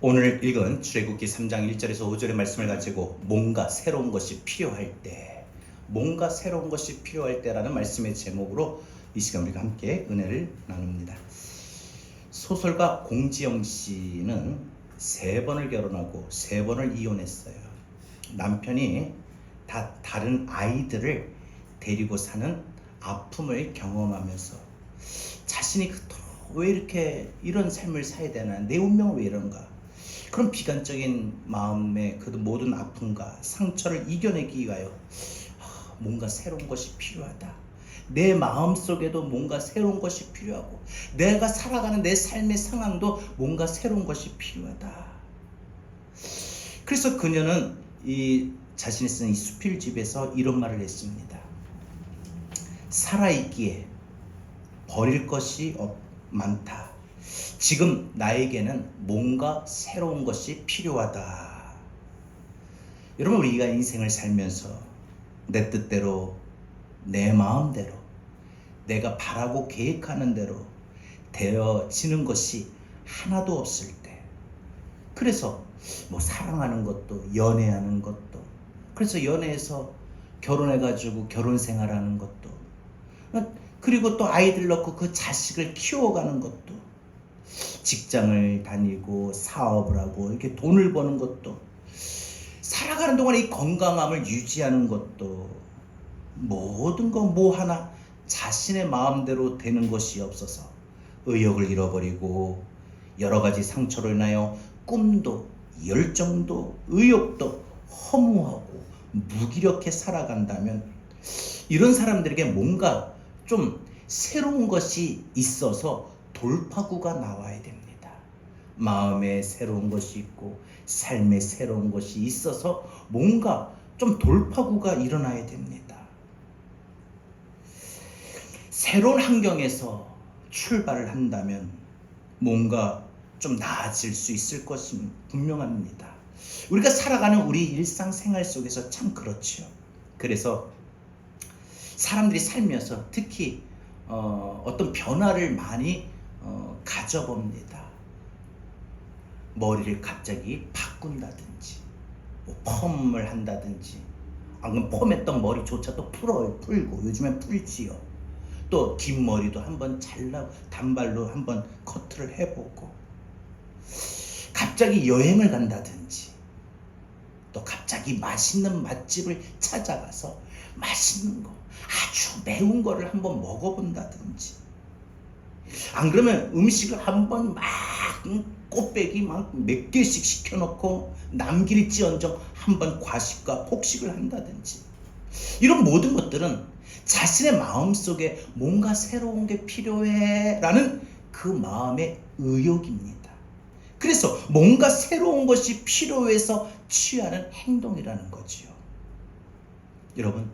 오늘 읽은 출애굽기 3장 1절에서 5절의 말씀을 가지고 뭔가 새로운 것이 필요할 때, 뭔가 새로운 것이 필요할 때라는 말씀의 제목으로 이 시간 우리가 함께 은혜를 나눕니다. 소설가 공지영 씨는 3번을 결혼하고 3번을 이혼했어요. 남편이 다 다른 아이들을 데리고 사는 아픔을 경험하면서 자신이 왜 이렇게 이런 삶을 살아야 되나, 내 운명은 왜 이런가, 그런 비관적인 마음의 그 모든 아픔과 상처를 이겨내기 위하여 뭔가 새로운 것이 필요하다. 내 마음속에도 뭔가 새로운 것이 필요하고 내가 살아가는 내 삶의 상황도 뭔가 새로운 것이 필요하다. 그래서 그녀는 이 자신이 쓴 이 수필집에서 이런 말을 했습니다. 살아있기에 버릴 것이 많다. 지금 나에게는 뭔가 새로운 것이 필요하다. 여러분, 우리가 인생을 살면서 내 뜻대로, 내 마음대로, 내가 바라고 계획하는 대로 되어지는 것이 하나도 없을 때, 그래서 사랑하는 것도, 연애하는 것도, 그래서 연애해서 결혼해가지고 결혼 생활하는 것도, 그리고 또 아이들 낳고 그 자식을 키워가는 것도, 직장을 다니고 사업을 하고 이렇게 돈을 버는 것도, 살아가는 동안에 이 건강함을 유지하는 것도, 모든 거 하나 자신의 마음대로 되는 것이 없어서 의욕을 잃어버리고 여러 가지 상처로 인하여 꿈도, 열정도, 의욕도 허무하고 무기력해 살아간다면, 이런 사람들에게 뭔가 좀 새로운 것이 있어서 돌파구가 나와야 됩니다. 마음에 새로운 것이 있고 삶에 새로운 것이 있어서 뭔가 좀 돌파구가 일어나야 됩니다. 새로운 환경에서 출발을 한다면 뭔가 좀 나아질 수 있을 것은 분명합니다. 우리가 살아가는 우리 일상생활 속에서 참 그렇죠. 그래서 사람들이 살면서 특히 어떤 변화를 많이 가져봅니다. 머리를 갑자기 바꾼다든지, 펌을 한다든지, 그럼 펌했던 머리조차도 풀고, 요즘엔 풀지요. 또 긴 머리도 한번 잘라 단발로 한번 커트를 해보고, 갑자기 여행을 간다든지, 또 갑자기 맛있는 맛집을 찾아가서 맛있는 거, 아주 매운 거를 한번 먹어본다든지, 안 그러면 음식을 한번 꽃배기 몇 개씩 시켜놓고 남길지언정 한번 과식과 폭식을 한다든지, 이런 모든 것들은 자신의 마음속에 뭔가 새로운 게 필요해 라는 그 마음의 의욕입니다. 그래서 뭔가 새로운 것이 필요해서 취하는 행동이라는 거지요. 여러분,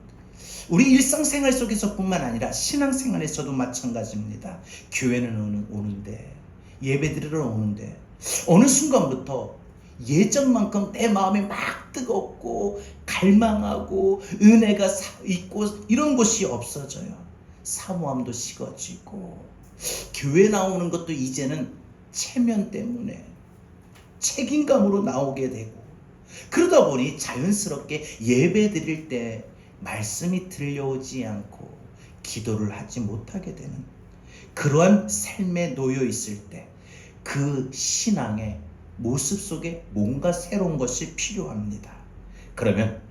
우리 일상생활 속에서 뿐만 아니라 신앙생활에서도 마찬가지입니다. 교회는 오는데, 예배드리러 오는데 어느 순간부터 예전만큼 내 마음이 막 뜨겁고 갈망하고 은혜가 있고 이런 것이 없어져요. 사모함도 식어지고, 교회 나오는 것도 이제는 체면 때문에 책임감으로 나오게 되고, 그러다 보니 자연스럽게 예배 드릴 때 말씀이 들려오지 않고 기도를 하지 못하게 되는 그러한 삶에 놓여 있을 때, 그 신앙의 모습 속에 뭔가 새로운 것이 필요합니다. 그러면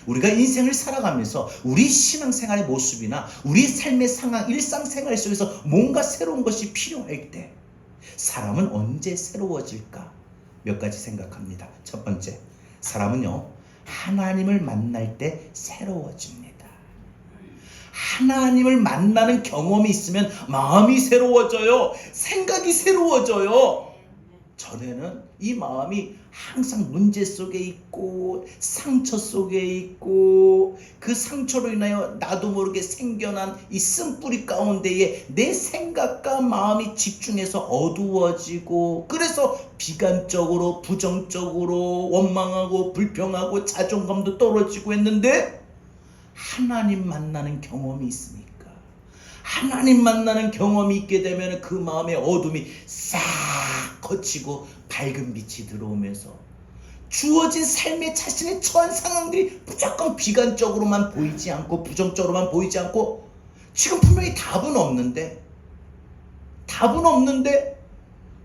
우리가 인생을 살아가면서 우리 신앙생활의 모습이나 우리 삶의 상황, 일상생활 속에서 뭔가 새로운 것이 필요할 때 사람은 언제 새로워질까? 몇 가지 생각합니다. 첫 번째, 사람은요, 하나님을 만날 때 새로워집니다. 하나님을 만나는 경험이 있으면 마음이 새로워져요. 생각이 새로워져요. 전에는 이 마음이 항상 문제 속에 있고 상처 속에 있고, 그 상처로 인하여 나도 모르게 생겨난 이 쓴뿌리 가운데에 내 생각과 마음이 집중해서 어두워지고, 그래서 비관적으로, 부정적으로, 원망하고 불평하고 자존감도 떨어지고 했는데, 하나님 만나는 경험이 있으니까, 하나님 만나는 경험이 있게 되면 그 마음의 어둠이 싹 거치고 밝은 빛이 들어오면서 주어진 삶의 자신의 처한 상황들이 무조건 비관적으로만 보이지 않고 부정적으로만 보이지 않고 지금 분명히 답은 없는데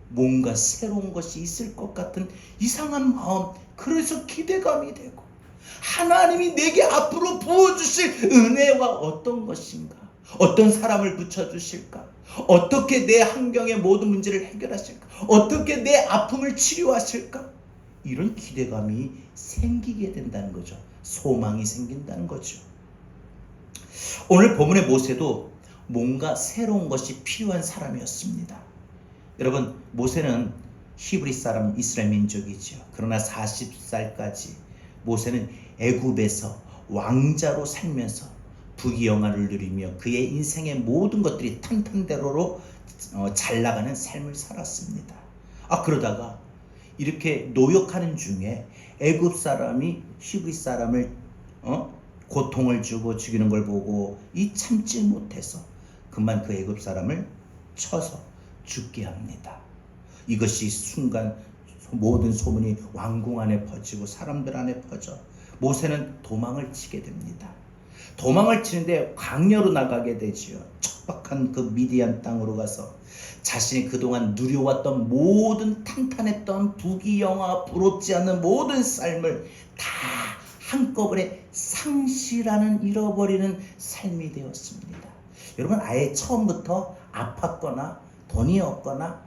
뭔가 새로운 것이 있을 것 같은 이상한 마음, 그래서 기대감이 되고 하나님이 내게 앞으로 부어주실 은혜와 어떤 것인가, 어떤 사람을 붙여주실까, 어떻게 내 환경의 모든 문제를 해결하실까, 어떻게 내 아픔을 치료하실까, 이런 기대감이 생기게 된다는 거죠. 소망이 생긴다는 거죠. 오늘 본문의 모세도 뭔가 새로운 것이 필요한 사람이었습니다. 여러분, 모세는 히브리 사람 이스라엘 민족이죠. 그러나 40살까지 모세는 애굽에서 왕자로 살면서 부귀영화를 누리며 그의 인생의 모든 것들이 탄탄대로로 잘 나가는 삶을 살았습니다. 그러다가 이렇게 노역하는 중에 애굽 사람이 히브리 사람을 고통을 주고 죽이는 걸 보고 이 참지 못해서 그만 그 애굽 사람을 쳐서 죽게 합니다. 이것이 순간 모든 소문이 왕궁 안에 퍼지고 사람들 안에 퍼져 모세는 도망을 치게 됩니다. 도망을 치는데 광야로 나가게 되지요. 척박한 그 미디안 땅으로 가서 자신이 그동안 누려왔던 모든 탄탄했던 부귀영화 부럽지 않는 모든 삶을 다 한꺼번에 상실하는, 잃어버리는 삶이 되었습니다. 여러분, 아예 처음부터 아팠거나 돈이 없거나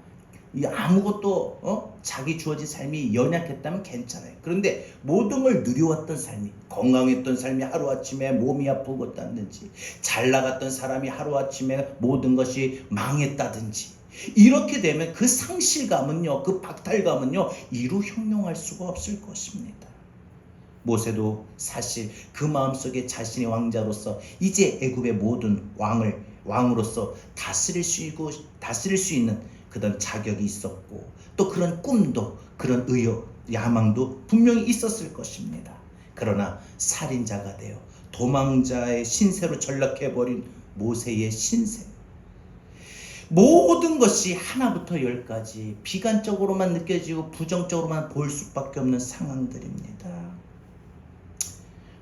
아무것도 자기 주어진 삶이 연약했다면 괜찮아요. 그런데 모든 걸 누려왔던 삶이, 건강했던 삶이 하루아침에 몸이 아프고 땄든지, 잘 나갔던 사람이 하루아침에 모든 것이 망했다든지, 이렇게 되면 그 상실감은요, 그 박탈감은요, 이루 형용할 수가 없을 것입니다. 모세도 사실 그 마음속에 자신의 왕자로서 이제 애굽의 모든 왕으로서 다스릴 수 있는 그런 자격이 있었고, 또 그런 꿈도, 그런 의욕, 야망도 분명히 있었을 것입니다. 그러나 살인자가 되어 도망자의 신세로 전락해버린 모세의 신세, 모든 것이 하나부터 열까지 비관적으로만 느껴지고 부정적으로만 보일 수밖에 없는 상황들입니다.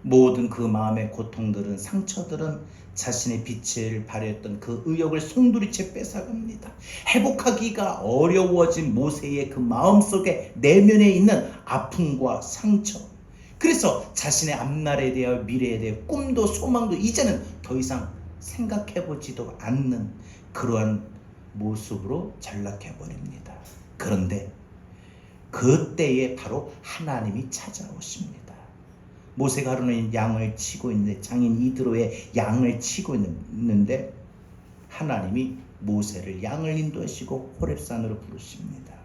모든 그 마음의 고통들은, 상처들은 자신의 빛을 발휘했던 그 의욕을 송두리째 뺏어갑니다. 회복하기가 어려워진 모세의 그 마음속에 내면에 있는 아픔과 상처, 그래서 자신의 앞날에 대하여 미래에 대해 꿈도 소망도 이제는 더 이상 생각해보지도 않는 그러한 모습으로 전락해버립니다. 그런데 그때에 바로 하나님이 찾아오십니다. 모세가 하루는 양을 치고 있는데, 장인 이드로의 양을 치고 있는데 하나님이 모세를 양을 인도하시고 호렙산으로 부르십니다.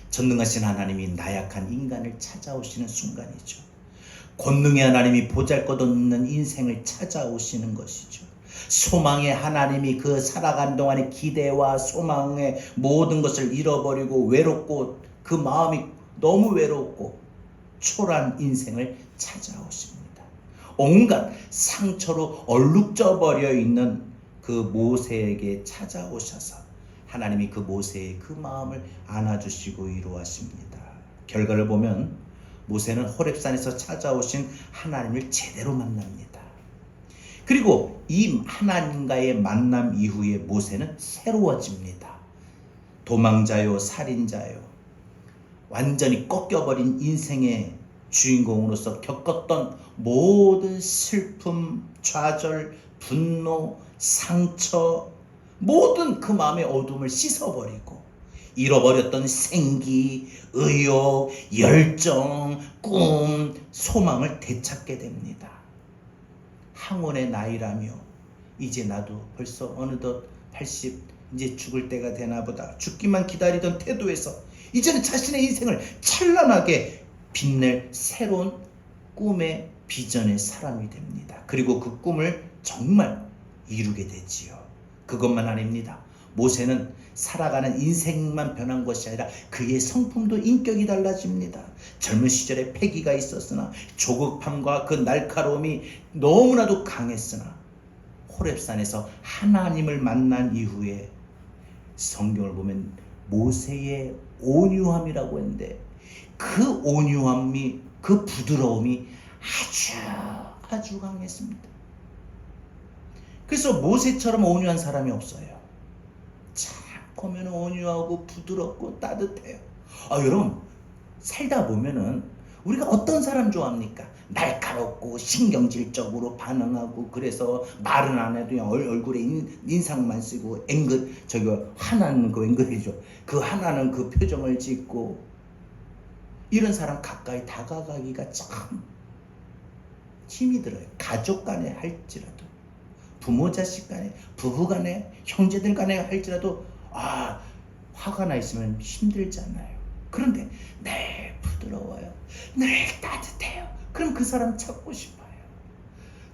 전능하신 하나님이 나약한 인간을 찾아오시는 순간이죠. 권능의 하나님이 보잘것없는 인생을 찾아오시는 것이죠. 소망의 하나님이 그 살아간 동안의 기대와 소망의 모든 것을 잃어버리고 외롭고 그 마음이 너무 외롭고 초라한 인생을 찾아오십니다. 온갖 상처로 얼룩져 버려 있는 그 모세에게 찾아오셔서 하나님이 그 모세의 그 마음을 안아주시고 위로하십니다. 결과를 보면 모세는 호렙산에서 찾아오신 하나님을 제대로 만납니다. 그리고 이 하나님과의 만남 이후에 모세는 새로워집니다. 도망자요, 살인자요, 완전히 꺾여버린 인생의 주인공으로서 겪었던 모든 슬픔, 좌절, 분노, 상처, 모든 그 마음의 어둠을 씻어버리고 잃어버렸던 생기, 의욕, 열정, 꿈, 소망을 되찾게 됩니다. 항온의 나이라며 이제 나도 벌써 어느덧 80, 이제 죽을 때가 되나 보다, 죽기만 기다리던 태도에서 이제는 자신의 인생을 찬란하게 빛낼 새로운 꿈의 비전의 사람이 됩니다. 그리고 그 꿈을 정말 이루게 되지요. 그것만 아닙니다. 모세는 살아가는 인생만 변한 것이 아니라 그의 성품도, 인격이 달라집니다. 젊은 시절에 패기가 있었으나 조급함과 그 날카로움이 너무나도 강했으나 호렙산에서 하나님을 만난 이후에 성경을 보면 모세의 온유함이라고 했는데 그 온유함이, 그 부드러움이 아주 강했습니다. 그래서 모세처럼 온유한 사람이 없어요. 참 보면 온유하고 부드럽고 따뜻해요. 여러분, 살다 보면은 우리가 어떤 사람 좋아합니까? 날카롭고 신경질적으로 반응하고, 그래서 말은 안 해도 그냥 얼굴에 인상만 쓰고 화나는 그 앵글이죠. 그 화나는 그 표정을 짓고, 이런 사람 가까이 다가가기가 참 힘이 들어요. 가족 간에 할지라도, 부모 자식 간에, 부부 간에, 형제들 간에 할지라도 화가 나 있으면 힘들잖아요. 그런데 늘 부드러워요. 늘 따뜻해요. 그럼 그 사람 찾고 싶어요.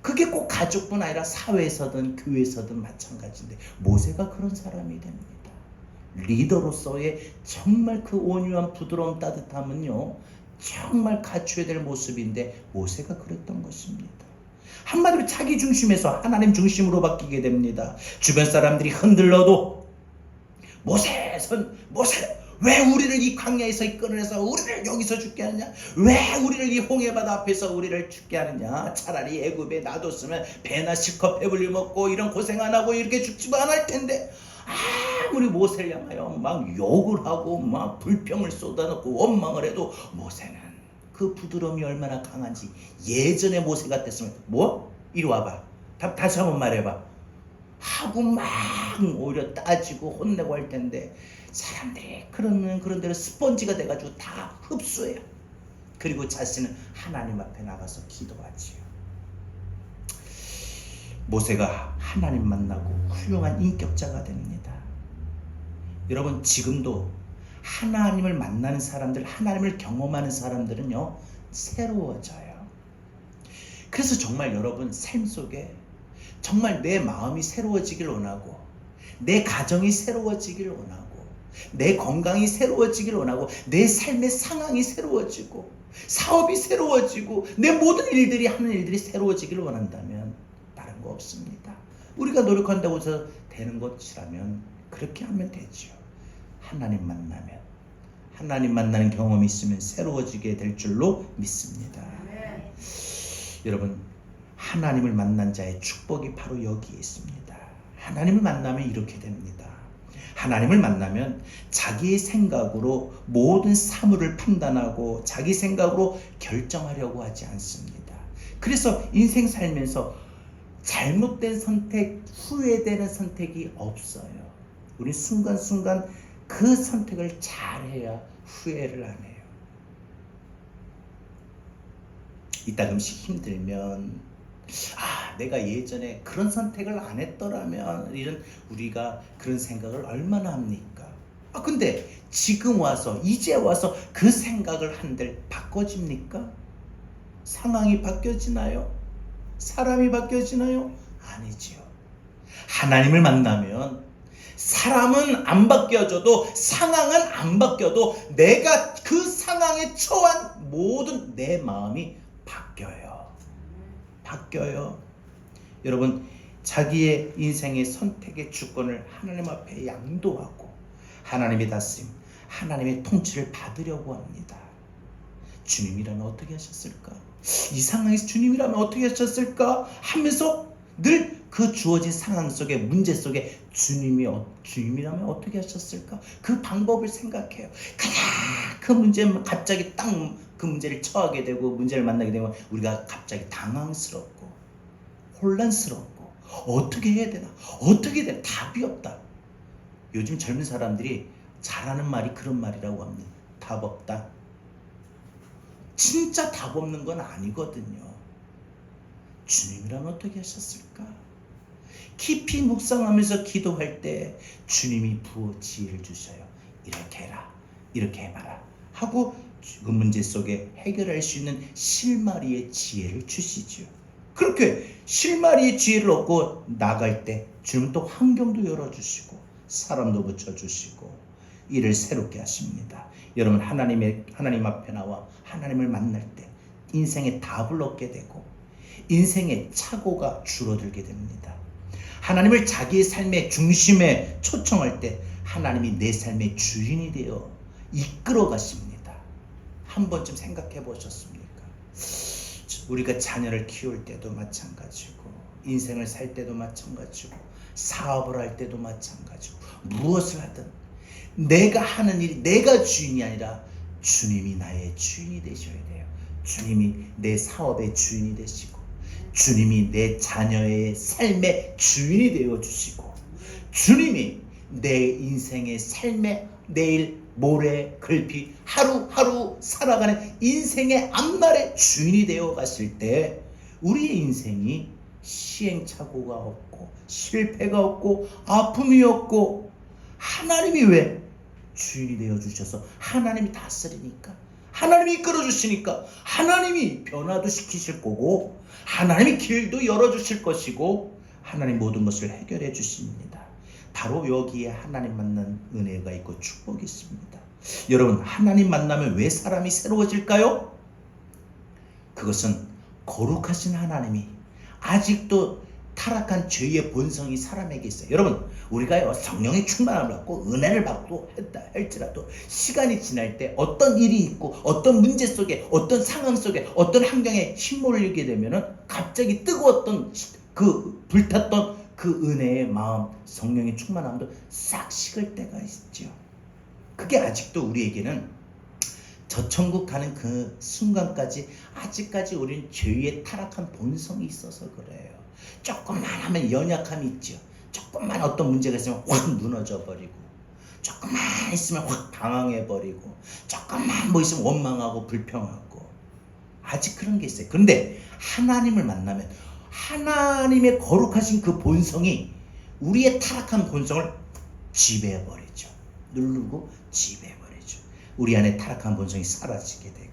그게 꼭 가족뿐 아니라 사회에서든 교회에서든 마찬가지인데, 모세가 그런 사람이 됩니다. 리더로서의 정말 그 온유한 부드러움, 따뜻함은요, 정말 갖춰야 될 모습인데 모세가 그랬던 것입니다. 한마디로 자기 중심에서 하나님 중심으로 바뀌게 됩니다. 주변 사람들이 흔들러도 모세 왜 우리를 이 광야에서 이끌어내서 우리를 여기서 죽게 하느냐? 왜 우리를 이 홍해바다 앞에서 우리를 죽게 하느냐? 차라리 애굽에 놔뒀으면 배나 실컷 배불리 먹고 이런 고생 안 하고 이렇게 죽지도 않을 텐데, 아무리 모세를 향하여 막 욕을 하고 막 불평을 쏟아놓고 원망을 해도 모세는 그 부드러움이 얼마나 강한지, 예전에 모세 같았으면 이리 와봐, 다시 한번 말해봐 하고 막 오히려 따지고 혼내고 할 텐데, 사람들이 그런 대로 스펀지가 돼가지고 다 흡수해요. 그리고 자신은 하나님 앞에 나가서 기도하지요. 모세가 하나님 만나고 훌륭한 인격자가 됩니다. 여러분, 지금도 하나님을 만나는 사람들, 하나님을 경험하는 사람들은요, 새로워져요. 그래서 정말 여러분 삶 속에 정말 내 마음이 새로워지길 원하고, 내 가정이 새로워지길 원하고, 내 건강이 새로워지길 원하고, 내 삶의 상황이 새로워지고, 사업이 새로워지고, 내 모든 일들이 하는 일들이 새로워지길 원한다면 다른 거 없습니다. 우리가 노력한다고 해서 되는 것이라면 그렇게 하면 되죠. 하나님 만나는 경험이 있으면 새로워지게 될 줄로 믿습니다. 여러분, 하나님을 만난 자의 축복이 바로 여기에 있습니다. 하나님을 만나면 이렇게 됩니다. 하나님을 만나면 자기의 생각으로 모든 사물을 판단하고 자기 생각으로 결정하려고 하지 않습니다. 그래서 인생 살면서 잘못된 선택, 후회되는 선택이 없어요. 우리 순간순간 그 선택을 잘해야 후회를 안 해요. 이따금씩 힘들면 내가 예전에 그런 선택을 안 했더라면, 이런 우리가 그런 생각을 얼마나 합니까? 근데 지금 와서, 이제 와서 그 생각을 한들 바꿔집니까? 상황이 바뀌어지나요? 사람이 바뀌어지나요? 아니지요. 하나님을 만나면 사람은 안 바뀌어져도, 상황은 안 바뀌어도 내가 그 상황에 처한 모든 내 마음이 바뀌어요. 여러분, 자기의 인생의 선택의 주권을 하나님 앞에 양도하고 하나님의 다스림, 하나님의 통치를 받으려고 합니다. 주님이라면 어떻게 하셨을까? 이 상황에서 주님이라면 어떻게 하셨을까? 하면서 늘 그 주어진 상황 속에, 문제 속에 주님이라면 어떻게 하셨을까? 그 방법을 생각해요. 그냥 그 문제는 갑자기 딱 그 문제를 처하게 되고, 문제를 만나게 되면 우리가 갑자기 당황스럽고 혼란스럽고, 어떻게 해야 되나? 답이 없다. 요즘 젊은 사람들이 잘하는 말이 그런 말이라고 합니다. 답 없다. 진짜 답 없는 건 아니거든요. 주님이라면 어떻게 하셨을까? 깊이 묵상하면서 기도할 때 주님이 부어 지혜를 주셔요. 이렇게 해라, 이렇게 해봐라 하고 그 문제 속에 해결할 수 있는 실마리의 지혜를 주시죠. 그렇게 실마리의 지혜를 얻고 나갈 때 주님은 또 환경도 열어주시고 사람도 붙여주시고 일을 새롭게 하십니다. 여러분, 하나님 앞에 나와 하나님을 만날 때 인생의 답을 얻게 되고 인생의 착오가 줄어들게 됩니다. 하나님을 자기의 삶의 중심에 초청할 때 하나님이 내 삶의 주인이 되어 이끌어 가십니다. 한 번쯤 생각해 보셨습니까? 우리가 자녀를 키울 때도 마찬가지고, 인생을 살 때도 마찬가지고, 사업을 할 때도 마찬가지고, 무엇을 하든 내가 하는 일이 내가 주인이 아니라 주님이 나의 주인이 되셔야 돼요. 주님이 내 사업의 주인이 되시고, 주님이 내 자녀의 삶의 주인이 되어 주시고, 주님이 내 인생의 삶의 내일, 모레, 글피, 하루하루 살아가는 인생의 앞날의 주인이 되어 가실 때 우리의 인생이 시행착오가 없고 실패가 없고 아픔이 없고, 하나님이 왜 주인이 되어 주셔서 하나님이 다스리니까, 하나님이 이끌어 주시니까 하나님이 변화도 시키실 거고, 하나님이 길도 열어주실 것이고, 하나님 모든 것을 해결해 주십니다. 바로 여기에 하나님 만난 은혜가 있고 축복이 있습니다. 여러분, 하나님 만나면 왜 사람이 새로워질까요? 그것은 거룩하신 하나님이 아직도 타락한 죄의 본성이 사람에게 있어요. 여러분, 우리가 성령의 충만함을 받고 은혜를 받고 했다 할지라도 시간이 지날 때 어떤 일이 있고 어떤 문제 속에 어떤 상황 속에 어떤 환경에 휘몰리게 되면은 갑자기 뜨거웠던 그 불탔던 그 은혜의 마음, 성령의 충만함도 싹 식을 때가 있죠. 그게 아직도 우리에게는 저 천국 가는 그 순간까지 아직까지 우리는 죄의 타락한 본성이 있어서 그래요. 조금만 하면 연약함이 있죠. 조금만 어떤 문제가 있으면 확 무너져 버리고, 조금만 있으면 확 당황해 버리고, 조금만 뭐 있으면 원망하고 불평하고, 아직 그런 게 있어요. 그런데 하나님을 만나면 하나님의 거룩하신 그 본성이 우리의 타락한 본성을 지배해 버리죠. 누르고 지배해 버리죠. 우리 안에 타락한 본성이 사라지게 되고,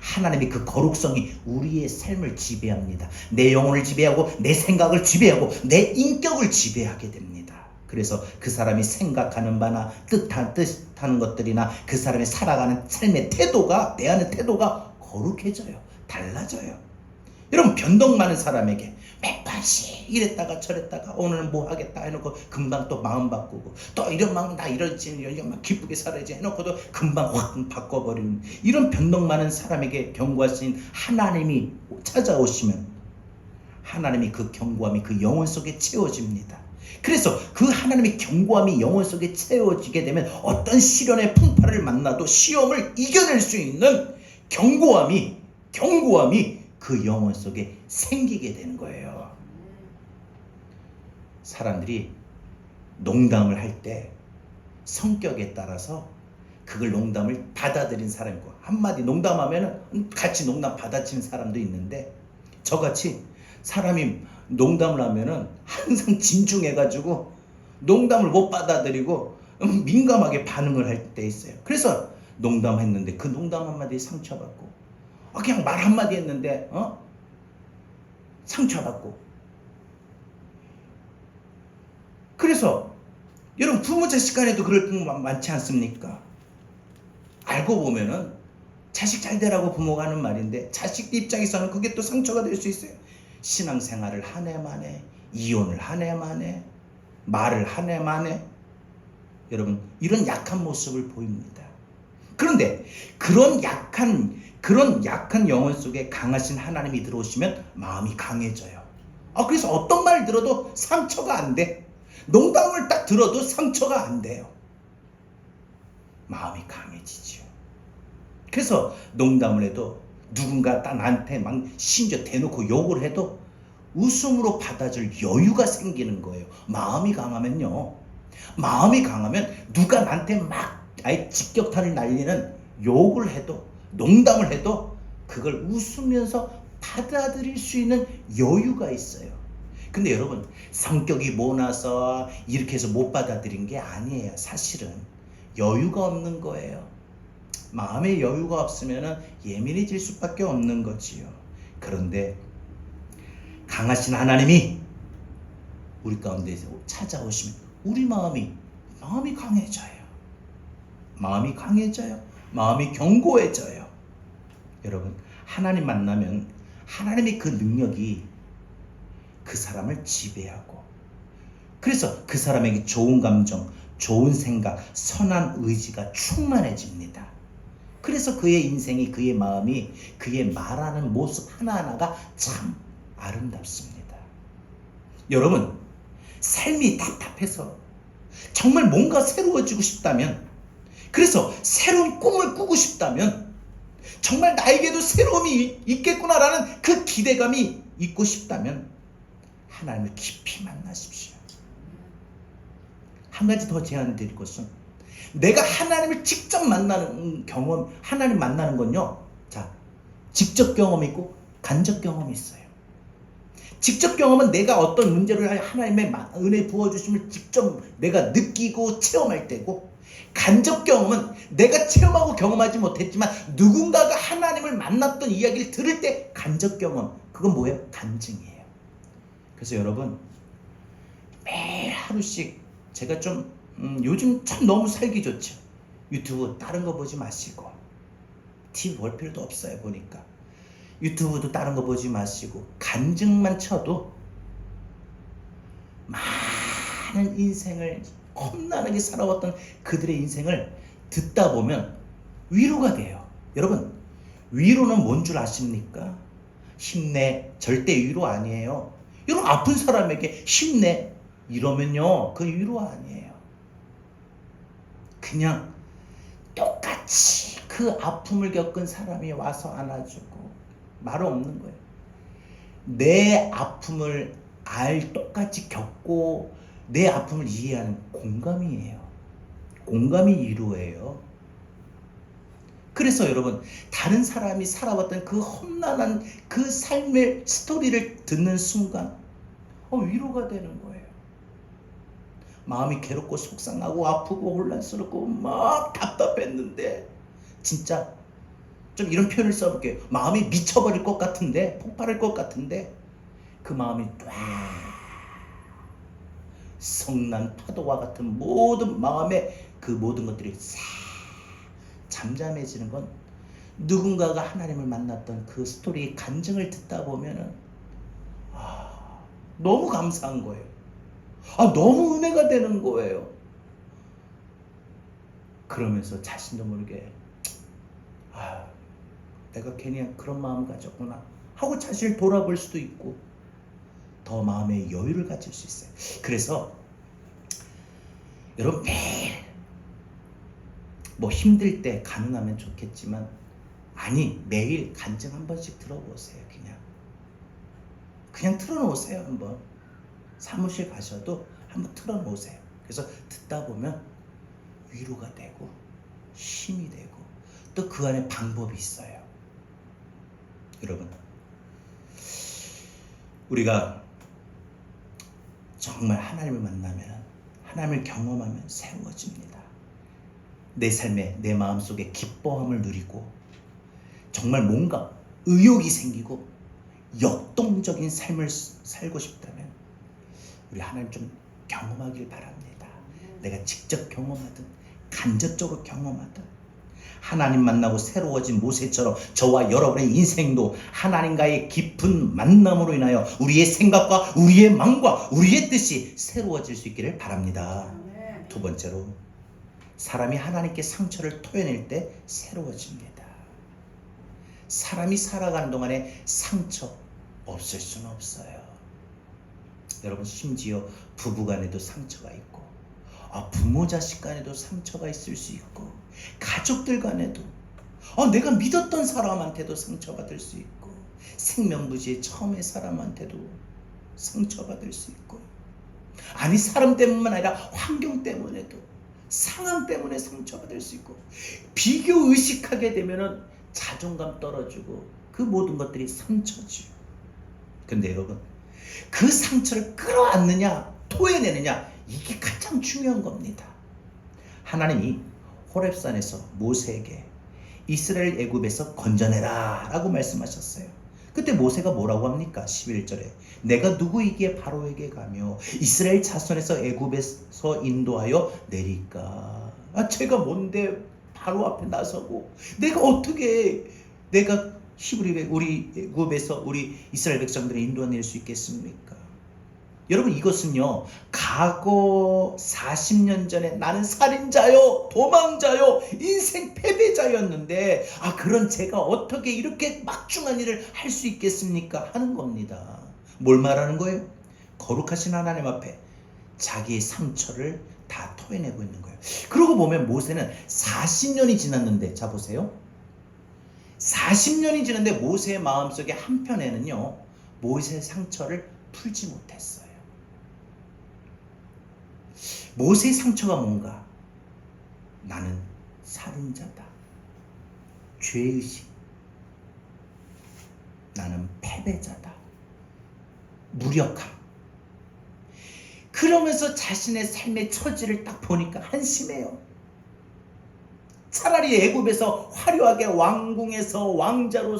하나님의 그 거룩성이 우리의 삶을 지배합니다. 내 영혼을 지배하고 내 생각을 지배하고 내 인격을 지배하게 됩니다. 그래서 그 사람이 생각하는 바나 뜻하는 것들이나 그 사람이 살아가는 삶의 태도가, 내 안의 태도가 거룩해져요. 달라져요. 여러분, 변덕 많은 사람에게 몇 번씩 이랬다가 저랬다가 오늘은 뭐 하겠다 해놓고 금방 또 마음 바꾸고, 또 이런 마음 나 이러지 막 기쁘게 살아야지 해놓고도 금방 확 바꿔버리는, 이런 변덕 많은 사람에게 경고하신 하나님이 찾아오시면 하나님이 그 경고함이 그 영혼 속에 채워집니다. 그래서 그 하나님의 경고함이 영혼 속에 채워지게 되면 어떤 시련의 풍파를 만나도 시험을 이겨낼 수 있는 경고함이 그 영혼 속에 생기게 되는 거예요. 사람들이 농담을 할 때 성격에 따라서 그걸 농담을 받아들인 사람이고, 한마디 농담하면 같이 농담 받아치는 사람도 있는데, 저같이 사람이 농담을 하면은 항상 진중해가지고 농담을 못 받아들이고 민감하게 반응을 할 때 있어요. 그래서 농담했는데 그 농담 한마디에 상처받고, 그냥 말 한마디 했는데 상처받고. 그래서 여러분, 부모 자식 간에도 그럴 때 많지 않습니까? 알고 보면은 자식 잘 되라고 부모가 하는 말인데 자식 입장에서는 그게 또 상처가 될 수 있어요. 신앙생활을 한 해 만에, 이혼을 한 해 만에, 말을 한 해 만에, 여러분, 이런 약한 모습을 보입니다. 그런데 그런 약한 영혼 속에 강하신 하나님이 들어오시면 마음이 강해져요. 그래서 어떤 말을 들어도 상처가 안 돼. 농담을 딱 들어도 상처가 안 돼요. 마음이 강해지죠. 그래서 농담을 해도 누군가 딱 나한테 막 심지어 대놓고 욕을 해도 웃음으로 받아줄 여유가 생기는 거예요. 마음이 강하면요. 마음이 강하면 누가 나한테 막 아예 직격탄을 날리는 욕을 해도, 농담을 해도 그걸 웃으면서 받아들일 수 있는 여유가 있어요. 근데 여러분, 성격이 모나서 이렇게 해서 못 받아들인 게 아니에요. 사실은 여유가 없는 거예요. 마음의 여유가 없으면 예민해질 수밖에 없는 거지요. 그런데 강하신 하나님이 우리 가운데서 찾아오시면 우리 마음이 강해져요. 마음이 강해져요. 마음이 견고해져요. 여러분, 하나님 만나면 하나님의 그 능력이 그 사람을 지배하고 그래서 그 사람에게 좋은 감정, 좋은 생각, 선한 의지가 충만해집니다. 그래서 그의 인생이, 그의 마음이, 그의 말하는 모습 하나하나가 참 아름답습니다. 여러분, 삶이 답답해서 정말 뭔가 새로워지고 싶다면, 그래서 새로운 꿈을 꾸고 싶다면, 정말 나에게도 새로움이 있겠구나라는 그 기대감이 있고 싶다면 하나님을 깊이 만나십시오. 한 가지 더 제안을 드릴 것은, 내가 하나님을 직접 만나는 경험, 하나님 만나는 건요, 자, 직접 경험이 있고 간접 경험이 있어요. 직접 경험은 내가 어떤 문제를 하나님의 은혜 부어주심을 직접 내가 느끼고 체험할 때고, 간접 경험은 내가 체험하고 경험하지 못했지만 누군가가 하나님을 만났던 이야기를 들을 때 간접 경험, 그건 뭐예요? 간증이에요. 그래서 여러분, 매일 하루씩, 제가 좀 요즘 참 너무 살기 좋죠. 유튜브 다른 거 보지 마시고, TV 볼 필요도 없어요. 보니까 유튜브도 다른 거 보지 마시고, 간증만 쳐도 많은 인생을 험난하게 살아왔던 그들의 인생을 듣다 보면 위로가 돼요. 여러분, 위로는 뭔 줄 아십니까? 힘내, 절대 위로 아니에요. 여러분, 아픈 사람에게 힘내 이러면요, 그 위로 아니에요. 그냥 똑같이 그 아픔을 겪은 사람이 와서 안아주고 말 없는 거예요. 내 아픔을 똑같이 겪고 내 아픔을 이해하는 공감이에요. 공감이 위로예요. 그래서 여러분, 다른 사람이 살아왔던 그 험난한 그 삶의 스토리를 듣는 순간 위로가 되는 거예요. 마음이 괴롭고 속상하고 아프고 혼란스럽고 막 답답했는데, 진짜 좀 이런 표현을 써볼게요. 마음이 미쳐버릴 것 같은데, 폭발할 것 같은데, 그 마음이 성난 파도와 같은 모든 마음의 그 모든 것들이 싹 잠잠해지는 건, 누군가가 하나님을 만났던 그 스토리의 간증을 듣다 보면은 너무 감사한 거예요. 너무 은혜가 되는 거예요. 그러면서 자신도 모르게 내가 괜히 그런 마음 가졌구나 하고 자신을 돌아볼 수도 있고, 더 마음의 여유를 가질 수 있어요. 그래서 여러분, 매일 뭐 힘들 때 가능하면 좋겠지만, 매일 간증 한 번씩 들어보세요. 그냥 틀어놓으세요. 한번 사무실 가셔도 한번 틀어놓으세요. 그래서 듣다 보면 위로가 되고 힘이 되고, 또 그 안에 방법이 있어요. 여러분, 우리가 정말 하나님을 만나면, 하나님을 경험하면 새로워집니다. 내 삶에, 내 마음속에 기뻐함을 누리고, 정말 뭔가 의욕이 생기고 역동적인 삶을 살고 싶다면 우리 하나님 좀 경험하길 바랍니다. 내가 직접 경험하든 간접적으로 경험하든, 하나님 만나고 새로워진 모세처럼 저와 여러분의 인생도 하나님과의 깊은 만남으로 인하여 우리의 생각과 우리의 마음과 우리의 뜻이 새로워질 수 있기를 바랍니다. 두 번째로, 사람이 하나님께 상처를 토해낼 때 새로워집니다. 사람이 살아가는 동안에 상처 없을 수는 없어요. 여러분, 심지어 부부간에도 상처가 있고, 부모 자식 간에도 상처가 있을 수 있고, 가족들 간에도, 내가 믿었던 사람한테도 상처받을 수 있고, 생명부지의 처음의 사람한테도 상처받을 수 있고, 사람 때문만 아니라 환경 때문에도, 상황 때문에 상처받을 수 있고, 비교 의식하게 되면은 자존감 떨어지고, 그 모든 것들이 상처죠. 근데 여러분, 그 상처를 끌어안느냐 토해내느냐, 이게 가장 중요한 겁니다. 하나님이 호렙산에서 모세에게 이스라엘 애굽에서 건져내라 라고 말씀하셨어요. 그때 모세가 뭐라고 합니까? 11절에 내가 누구이기에 바로에게 가며 이스라엘 자손에서 애굽에서 인도하여 내릴까? 제가 뭔데 바로 앞에 나서고 내가 어떻게 우리 애굽에서 우리 이스라엘 백성들을 인도해낼 수 있겠습니까? 여러분 이것은요, 과거 40년 전에 나는 살인자요, 도망자요, 인생 패배자였는데 그런 제가 어떻게 이렇게 막중한 일을 할 수 있겠습니까? 하는 겁니다. 뭘 말하는 거예요? 거룩하신 하나님 앞에 자기의 상처를 다 토해내고 있는 거예요. 그러고 보면 모세는 40년이 지났는데, 자 보세요. 40년이 지났는데 모세의 마음속에 한편에는요, 모세의 상처를 풀지 못했어요. 모세의 상처가 뭔가? 나는 살인자다. 죄의식. 나는 패배자다. 무력함. 그러면서 자신의 삶의 처지를 딱 보니까 한심해요. 차라리 애굽에서 화려하게 왕궁에서 왕자로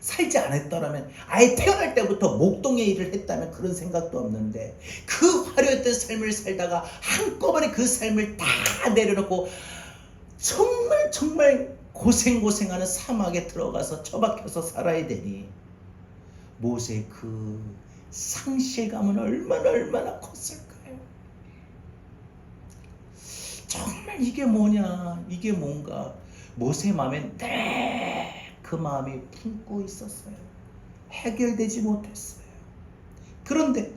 살지 않았더라면, 아예 태어날 때부터 목동의 일을 했다면 그런 생각도 없는데, 그 화려했던 삶을 살다가 한꺼번에 그 삶을 다 내려놓고 정말 고생하는 사막에 들어가서 처박혀서 살아야 되니, 모세의 그 상실감은 얼마나 컸을까요? 정말 이게 뭐냐, 이게 뭔가 모세의 마음엔 그 마음이 품고 있었어요. 해결되지 못했어요. 그런데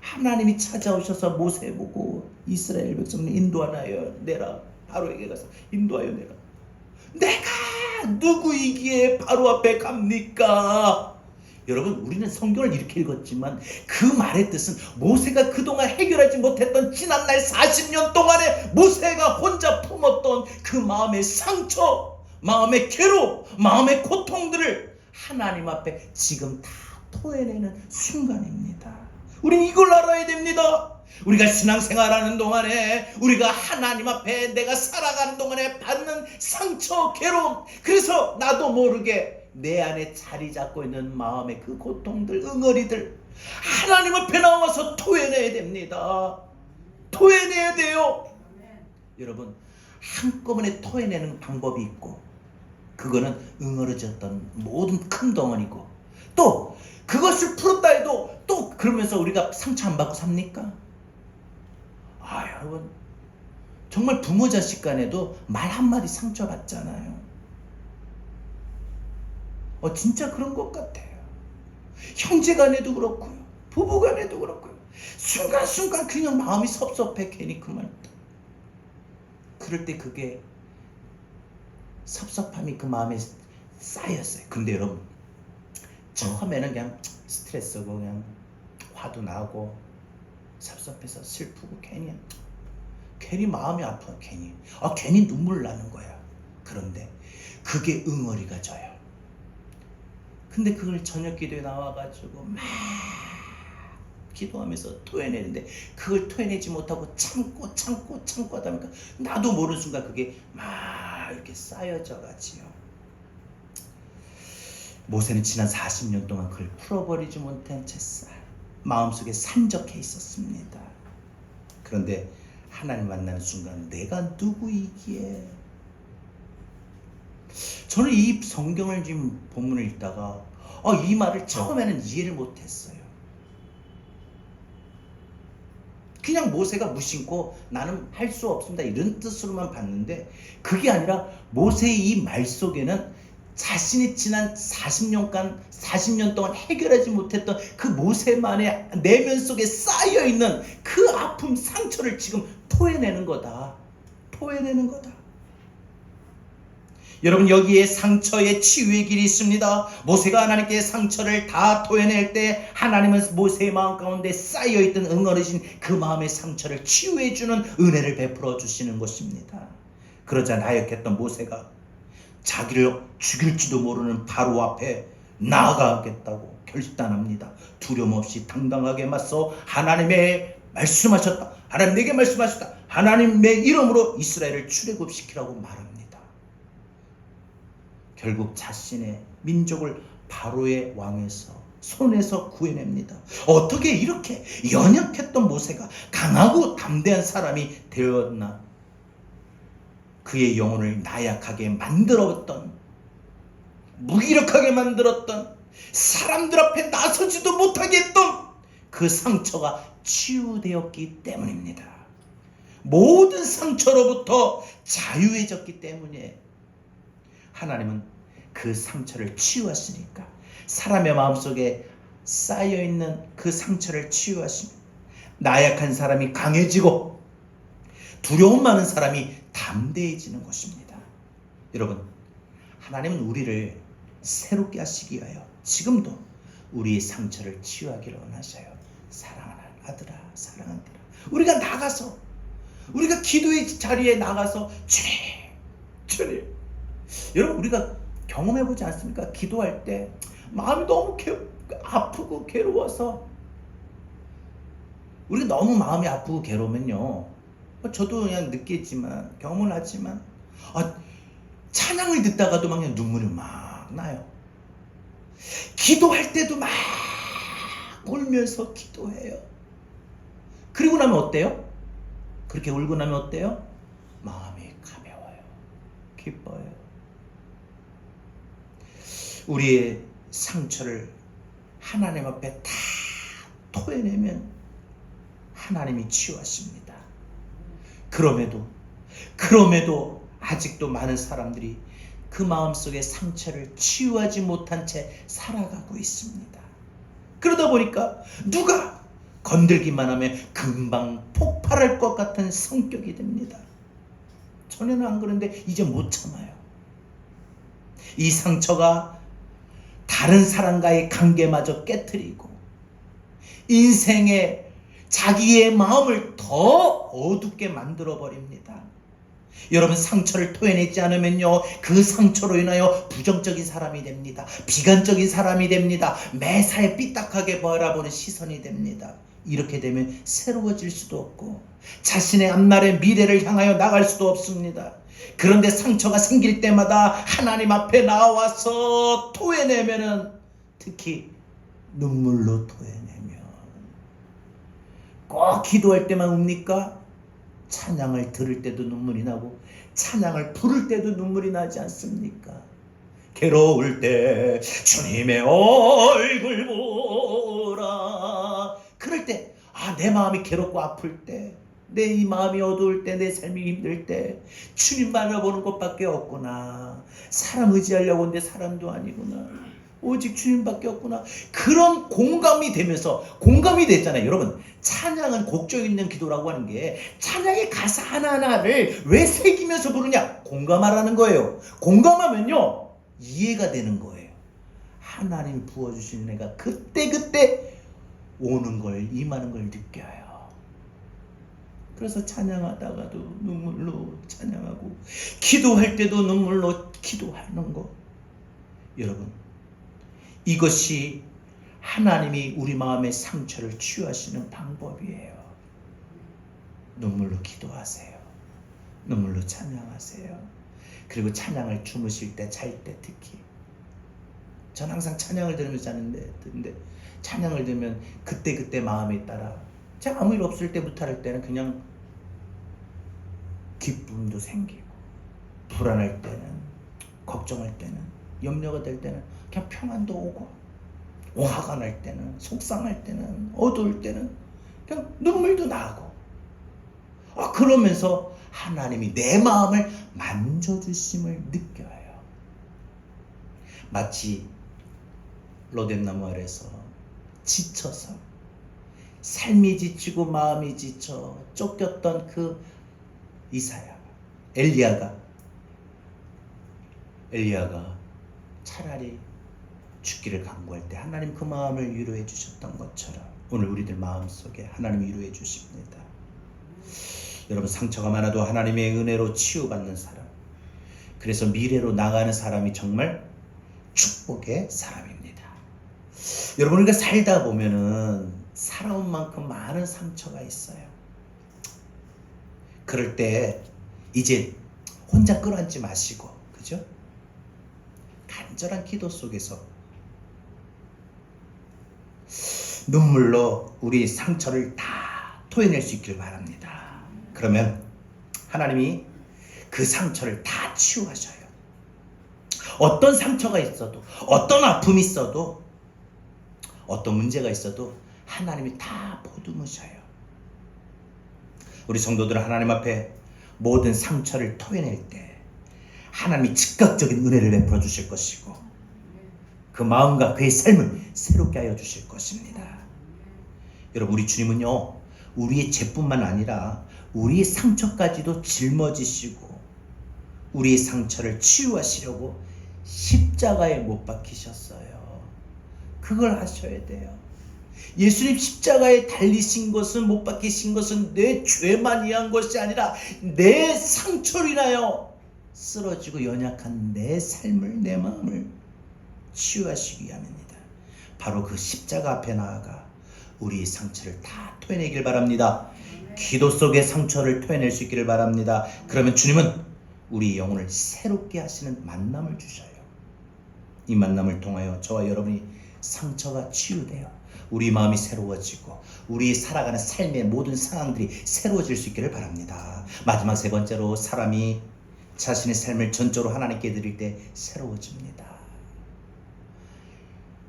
하나님이 찾아오셔서 모세 보고 이스라엘 백성을 인도하여 내라. 바로에게 가서 인도하여 내라. 내가 누구이기에 바로 앞에 갑니까? 여러분, 우리는 성경을 이렇게 읽었지만 그 말의 뜻은 모세가 그동안 해결하지 못했던 지난날 40년 동안에 모세가 혼자 품었던 그 마음의 상처, 마음의 괴로움, 마음의 고통들을 하나님 앞에 지금 다 토해내는 순간입니다. 우린 이걸 알아야 됩니다. 우리가 신앙생활하는 동안에, 우리가 하나님 앞에 내가 살아가는 동안에 받는 상처, 괴로움, 그래서 나도 모르게 내 안에 자리 잡고 있는 마음의 그 고통들, 응어리들 하나님 앞에 나와서 토해내야 됩니다. 토해내야 돼요. 여러분, 한꺼번에 토해내는 방법이 있고, 그거는 응어려졌던 모든 큰 덩어리고, 또 그것을 풀었다 해도 또 그러면서 우리가 상처 안 받고 삽니까? 여러분, 정말 부모 자식 간에도 말 한마디 상처 받잖아요. 진짜 그런 것 같아요. 형제 간에도 그렇고요, 부부 간에도 그렇고요. 순간순간 그냥 마음이 섭섭해. 괜히 그 말. 그럴 때 그게 섭섭함이 그 마음에 쌓였어요. 근데 여러분, 처음에는 그냥 스트레스고 그냥 화도 나고 섭섭해서 슬프고 괜히 마음이 아파. 괜히 눈물 나는 거야. 그런데 그게 응어리가 져요. 근데 그걸 저녁 기도에 나와가지고 막 기도하면서 토해내는데, 그걸 토해내지 못하고 참고 하다 보니까 나도 모르는 순간 그게 막 이렇게 쌓여져 가지요. 모세는 지난 40년 동안 그걸 풀어버리지 못한 채 마음속에 산적해 있었습니다. 그런데 하나님 만나는 순간 내가 누구이기에, 저는 이 성경을 지금 본문을 읽다가 이 말을 처음에는 이해를 못했어요. 그냥 모세가 무심코 나는 할 수 없습니다 이런 뜻으로만 봤는데, 그게 아니라 모세의 이 말 속에는 자신이 지난 40년 동안 해결하지 못했던 그 모세만의 내면 속에 쌓여있는 그 아픔, 상처를 지금 토해내는 거다. 여러분, 여기에 상처의 치유의 길이 있습니다. 모세가 하나님께 상처를 다 토해낼 때 하나님은 모세의 마음 가운데 쌓여있던 응어리신 그 마음의 상처를 치유해주는 은혜를 베풀어 주시는 것입니다. 그러자 나약했던 모세가 자기를 죽일지도 모르는 바로 앞에 나아가겠다고 결단합니다. 두려움 없이 당당하게 맞서 하나님의 말씀하셨다. 하나님 내게 말씀하셨다. 하나님의 이름으로 이스라엘을 출애굽시키라고 말합니다. 결국 자신의 민족을 바로의 왕에서 손에서 구해냅니다. 어떻게 이렇게 연약했던 모세가 강하고 담대한 사람이 되었나? 그의 영혼을 나약하게 만들었던, 무기력하게 만들었던 사람들 앞에 나서지도 못하게 했던 그 상처가 치유되었기 때문입니다. 모든 상처로부터 자유해졌기 때문에 하나님은 그 상처를 치유하시니까 사람의 마음속에 쌓여있는 그 상처를 치유하시며 나약한 사람이 강해지고 두려움 많은 사람이 담대해지는 것입니다. 여러분, 하나님은 우리를 새롭게 하시기 위하여 지금도 우리의 상처를 치유하기를 원하셔요. 사랑하는 아들아, 사랑하는 아들아, 우리가 나가서, 우리가 기도의 자리에 나가서 주님, 여러분, 우리가 경험해보지 않습니까? 기도할 때 마음이 너무 아프고 괴로워서, 우리가 너무 마음이 아프고 괴로우면요, 저도 그냥 느끼지만, 경험을 하지만, 찬양을 듣다가도 막 그냥 눈물이 막 나요. 기도할 때도 막 울면서 기도해요. 그리고 나면 어때요? 그렇게 울고 나면 어때요? 마음이 가벼워요. 기뻐요. 우리의 상처를 하나님 앞에 다 토해내면 하나님이 치유하십니다. 그럼에도 아직도 많은 사람들이 그 마음속의 상처를 치유하지 못한 채 살아가고 있습니다. 그러다 보니까 누가 건들기만 하면 금방 폭발할 것 같은 성격이 됩니다. 전에는 안 그런데 이제 못 참아요. 이 상처가 다른 사람과의 관계마저 깨트리고 인생에 자기의 마음을 더 어둡게 만들어 버립니다. 여러분, 상처를 토해내지 않으면요, 그 상처로 인하여 부정적인 사람이 됩니다. 비관적인 사람이 됩니다. 매사에 삐딱하게 바라보는 시선이 됩니다. 이렇게 되면 새로워질 수도 없고 자신의 앞날의 미래를 향하여 나갈 수도 없습니다. 그런데 상처가 생길 때마다 하나님 앞에 나와서 토해내면은, 특히 눈물로 토해내면, 꼭 기도할 때만 웁니까? 찬양을 들을 때도 눈물이 나고 찬양을 부를 때도 눈물이 나지 않습니까? 괴로울 때 주님의 얼굴 보라. 그럴 때, 내 마음이 괴롭고 아플 때, 내 이 마음이 어두울 때, 내 삶이 힘들 때 주님 바라보는 것밖에 없구나. 사람 의지하려고 하는데 사람도 아니구나. 오직 주님밖에 없구나. 그런 공감이 되면서, 공감이 됐잖아요. 여러분, 찬양은 곡조 있는 기도라고 하는 게 찬양의 가사 하나하나를 왜 새기면서 부르냐? 공감하라는 거예요. 공감하면요, 이해가 되는 거예요. 하나님 부어주시는 애가 그때그때 오는 걸, 임하는 걸 느껴요. 그래서 찬양하다가도 눈물로 찬양하고 기도할 때도 눈물로 기도하는 거. 여러분, 이것이 하나님이 우리 마음의 상처를 치유하시는 방법이에요. 눈물로 기도하세요. 눈물로 찬양하세요. 그리고 찬양을 주무실 때, 잘 때 특히. 전 항상 찬양을 들으면서 자는데 찬양을 들으면 그때 마음에 따라, 제가 아무 일 없을 때부터 할 때는 그냥 기쁨도 생기고, 불안할 때는, 걱정할 때는, 염려가 될 때는 그냥 평안도 오고, 화가 날 때는, 속상할 때는, 어두울 때는 그냥 눈물도 나고, 그러면서 하나님이 내 마음을 만져주심을 느껴요. 마치 로뎀나무 아래서 지쳐서, 삶이 지치고 마음이 지쳐 쫓겼던 그 엘리야가 차라리 죽기를 간구할 때 하나님 그 마음을 위로해 주셨던 것처럼 오늘 우리들 마음속에 하나님 위로해 주십니다. 여러분, 상처가 많아도 하나님의 은혜로 치유받는 사람, 그래서 미래로 나가는 사람이 정말 축복의 사람입니다. 여러분, 우리가 살다 보면은 살아온 만큼 많은 상처가 있어요. 그럴 때 이제 혼자 끌어안지 마시고, 그죠? 간절한 기도 속에서 눈물로 우리 상처를 다 토해낼 수 있기를 바랍니다. 그러면 하나님이 그 상처를 다 치유하셔요. 어떤 상처가 있어도, 어떤 아픔이 있어도 어떤 문제가 있어도 하나님이 다 보듬으셔요. 우리 성도들은 하나님 앞에 모든 상처를 토해낼 때 하나님이 즉각적인 은혜를 베풀어 주실 것이고 그 마음과 그의 삶을 새롭게 하여 주실 것입니다. 여러분, 우리 주님은요, 우리의 죄뿐만 아니라 우리의 상처까지도 짊어지시고 우리의 상처를 치유하시려고 십자가에 못 박히셨어요. 그걸 하셔야 돼요. 예수님 십자가에 달리신 것은, 못 박히신 것은 내 죄만 위한 것이 아니라 내 상처로 인하여 쓰러지고 연약한 내 삶을, 내 마음을 치유하시기 위함입니다. 바로 그 십자가 앞에 나아가 우리의 상처를 다 토해내길 바랍니다. 기도 속에 상처를 토해낼 수 있기를 바랍니다. 그러면 주님은 우리 영혼을 새롭게 하시는 만남을 주셔요. 이 만남을 통하여 저와 여러분이 상처가 치유되어 우리 마음이 새로워지고 우리 살아가는 삶의 모든 상황들이 새로워질 수 있기를 바랍니다. 마지막 세 번째로, 사람이 자신의 삶을 전적으로 하나님께 드릴 때 새로워집니다.